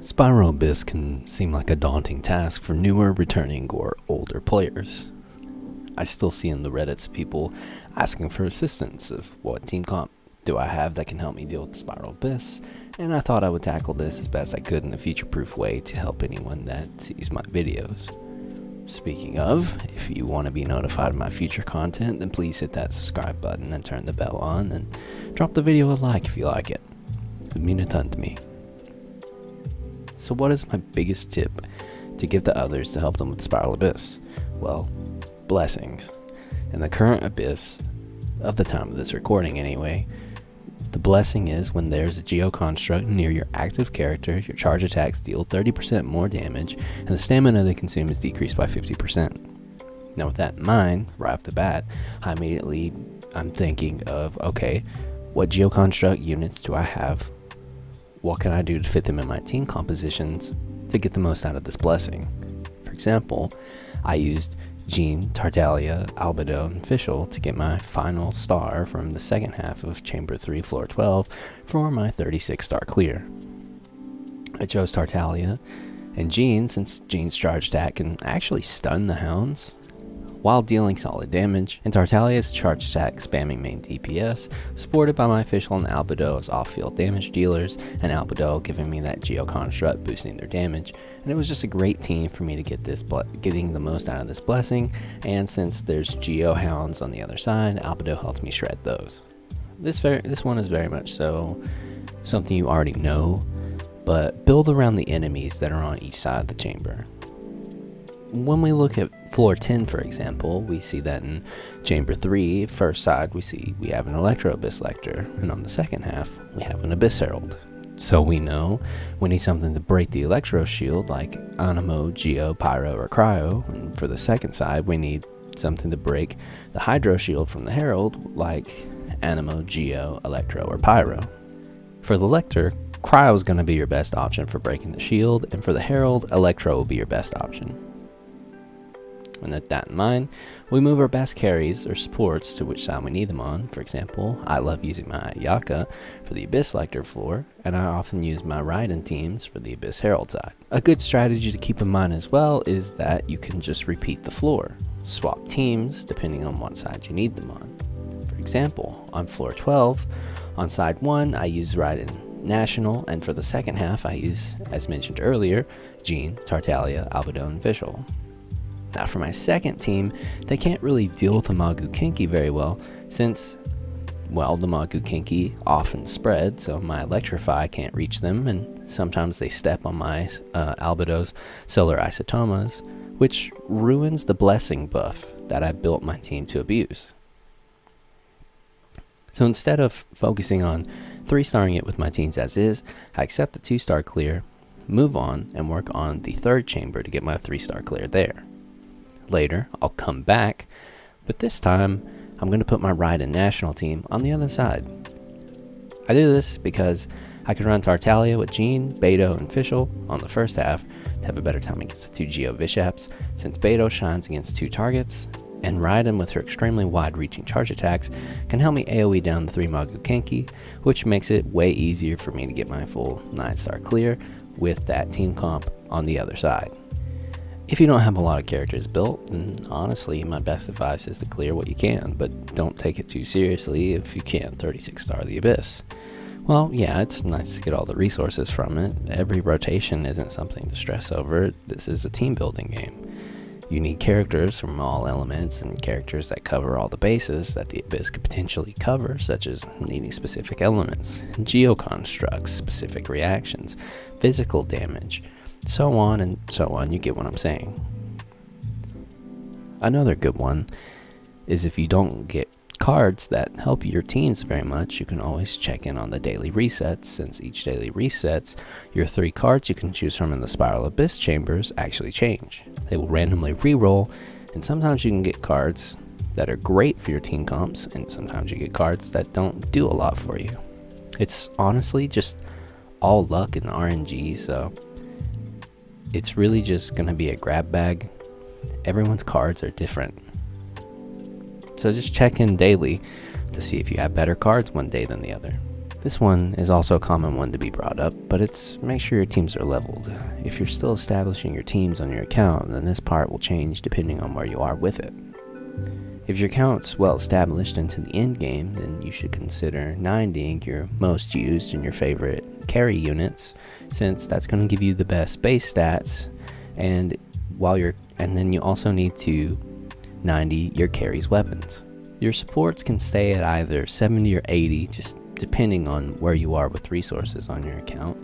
Spiral Abyss can seem like a daunting task for newer, returning, or older players. I still see in the Reddits people asking for assistance of what team comp do I have that can help me deal with Spiral Abyss, and I thought I would tackle this as best I could in a future-proof way to help anyone that sees my videos. Speaking of, if you want to be notified of my future content, then please hit that subscribe button and turn the bell on, and drop the video a like if you like it. It would mean a ton to me. So what is my biggest tip to give to others to help them with Spiral Abyss? Well, blessings. In the current Abyss, of the time of this recording anyway, the blessing is when there's a geo-construct near your active character, your charge attacks deal 30% more damage, and the stamina they consume is decreased by 50%. Now with that in mind, right off the bat, I'm thinking of, okay, what geo-construct units do I have? What can I do to fit them in my team compositions to get the most out of this blessing? For example, I used Jean, Tartaglia, Albedo, and Fischl to get my final star from the second half of Chamber 3, Floor 12 for my 36 star clear. I chose Tartaglia and Jean since Jean's charge attack can actually stun the hounds while dealing solid damage, and Tartaglia's charge attack spamming main DPS, supported by my Fischl and Albedo as off-field damage dealers, and Albedo giving me that geo-construct boosting their damage, and it was just a great team for me to get getting the most out of this blessing, and since there's geo-hounds on the other side, Albedo helps me shred those. This one is very much so something you already know, but build around the enemies that are on each side of the chamber. When we look at floor 10, for example, we see that in chamber 3, first side, we have an Electro Abyss Lector, and on the second half, we have an Abyss Herald. So we know we need something to break the Electro Shield, like Animo, Geo, Pyro, or Cryo, and for the second side, we need something to break the Hydro Shield from the Herald, like Animo, Geo, Electro, or Pyro. For the Lector, Cryo is going to be your best option for breaking the shield, and for the Herald, Electro will be your best option. And with that in mind, we move our best carries or supports to which side we need them on. For example, I love using my Ayaka for the Abyss Lector floor, and I often use my Raiden teams for the Abyss Herald side. A good strategy to keep in mind as well is that you can just repeat the floor. Swap teams depending on what side you need them on. For example, on floor 12, on side 1, I use Raiden National, and for the second half, I use, as mentioned earlier, Jean, Tartaglia, Albedo, and Fischl. Now for my second team, they can't really deal with the Magu Kinki very well since, well, the Magu Kinki often spread, so my Electrify can't reach them, and sometimes they step on my Albedo's Solar Isotomas, which ruins the blessing buff that I built my team to abuse. So instead of focusing on 3-starring it with my teams as is, I accept the 2-star clear, move on, and work on the third chamber to get my 3-star clear there. Later, I'll come back, but this time, I'm going to put my Raiden National team on the other side. I do this because I can run Tartaglia with Jean, Beto, and Fischl on the first half to have a better time against the 2 Geo Vishaps, since Beto shines against 2 targets, and Raiden with her extremely wide-reaching charge attacks can help me AoE down the 3 Magu Kinki, which makes it way easier for me to get my full 9-star clear with that team comp on the other side. If you don't have a lot of characters built, then honestly, my best advice is to clear what you can, but don't take it too seriously if you can't 36-star the Abyss. Well, yeah, it's nice to get all the resources from it. Every rotation isn't something to stress over. This is a team-building game. You need characters from all elements and characters that cover all the bases that the Abyss could potentially cover, such as needing specific elements, geo-constructs, specific reactions, physical damage, so on and so on. You get what I'm saying. Another good one is if you don't get cards that help your teams very much, you can always check in on the daily resets, since each daily resets, your 3 cards you can choose from in the Spiral Abyss chambers actually change. They will randomly reroll, and sometimes you can get cards that are great for your team comps, and sometimes you get cards that don't do a lot for you. It's honestly just all luck and RNG, so it's really just going to be a grab bag. Everyone's cards are different. So just check in daily to see if you have better cards one day than the other. This one is also a common one to be brought up, but it's make sure your teams are leveled. If you're still establishing your teams on your account, then this part will change depending on where you are with it. If your account's well established into the end game, then you should consider 90ing your most used and your favorite carry units, since that's going to give you the best base stats, and then you also need to 90 your carry's weapons. Your supports can stay at either 70 or 80, just depending on where you are with resources on your account.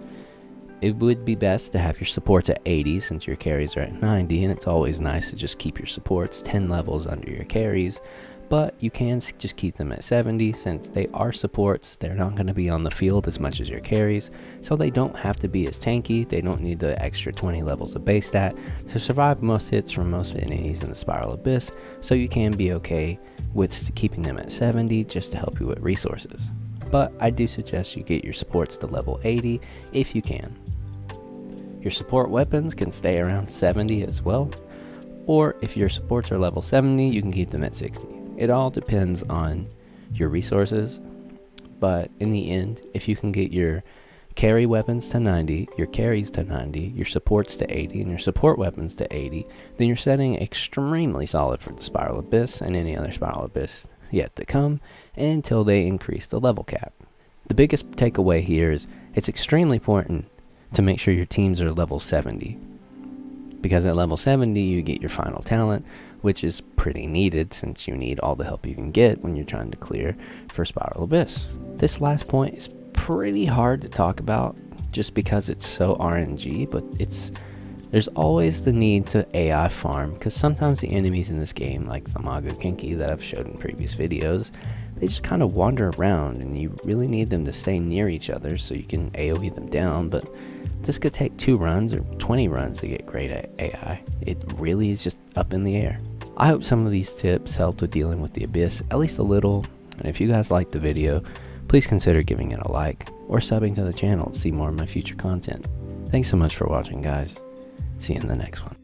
It would be best to have your supports at 80 since your carries are at 90, and it's always nice to just keep your supports 10 levels under your carries, but you can just keep them at 70 since they are supports. They're not going to be on the field as much as your carries, so they don't have to be as tanky. They don't need the extra 20 levels of base stat to survive most hits from most enemies in the Spiral Abyss, so you can be okay with keeping them at 70 just to help you with resources. But I do suggest you get your supports to level 80 if you can. Your support weapons can stay around 70 as well, or if your supports are level 70, you can keep them at 60. It all depends on your resources, but in the end, if you can get your carry weapons to 90, your carries to 90, your supports to 80, and your support weapons to 80, then you're setting extremely solid for the Spiral Abyss and any other Spiral Abyss yet to come until they increase the level cap. The biggest takeaway here is it's extremely important to make sure your teams are level 70, because at level 70 you get your final talent, which is pretty needed since you need all the help you can get when you're trying to clear for Spiral Abyss. This last point is pretty hard to talk about just because it's so RNG, but there's always the need to AI farm, because sometimes the enemies in this game, like the Magu Kinki that I've showed in previous videos, they just kind of wander around and you really need them to stay near each other so you can AoE them down, but this could take 2 runs or 20 runs to get great AI. It really is just up in the air. I hope some of these tips helped with dealing with the Abyss, at least a little, and if you guys liked the video, please consider giving it a like or subbing to the channel to see more of my future content. Thanks so much for watching, guys. See you in the next one.